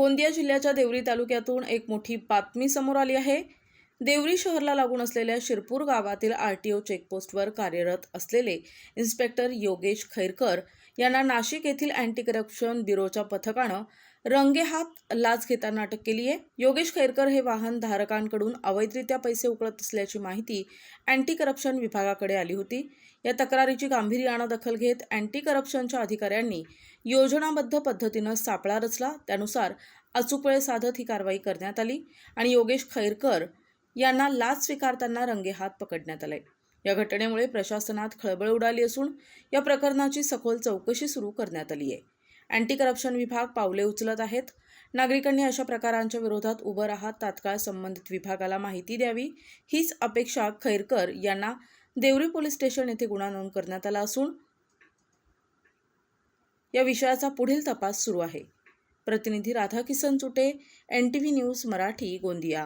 गोंदिया जिल्ह्याच्या देवरी तालुक्यातून एक मोठी बातमी समोर आली आहे। देवरी शहराला लागून असलेल्या शिरपूर गावातील आरटीओ चेकपोस्टवर कार्यरत असलेले इन्स्पेक्टर योगेश खैरकर यांना नाशिक येथील अँटी करप्शन ब्युरोच्या पथकानं रंगेहात लाच घेताना अटक केली आहे। योगेश खैरकर हे वाहन धारकांकडून अवैधरित्या पैसे उकळत असल्याची माहिती अँटी करप्शन विभागाकडे आली होती। या तक्रारीची गांभीर्यानं दखल घेत अँटी करप्शनच्या अधिकाऱ्यांनी योजनाबद्ध पद्धतीनं सापळा रचला। त्यानुसार अचूक वेळ साधत ही कारवाई करण्यात आली आणि योगेश खैरकर यांना लाच स्वीकारताना रंगेहात पकडण्यात आले। या घटनेमुळे प्रशासनात खळबळ उडाली असून या प्रकरणाची सखोल चौकशी सुरू करण्यात आली आहे। अँटी करप्शन विभाग पावले उचलत आहेत। नागरिकांनी अशा प्रकारांच्या विरोधात उभं राहत तात्काळ संबंधित विभागाला माहिती द्यावी, हीच अपेक्षा खैरकर यांना देवरी पोलीस स्टेशन येथे गुन्हा नोंद करण्यात आला असून या विषयाचा पुढील तपास सुरू आहे। प्रतिनिधी राधाकिसन चुटे, NTV न्यूज मराठी, गोंदिया।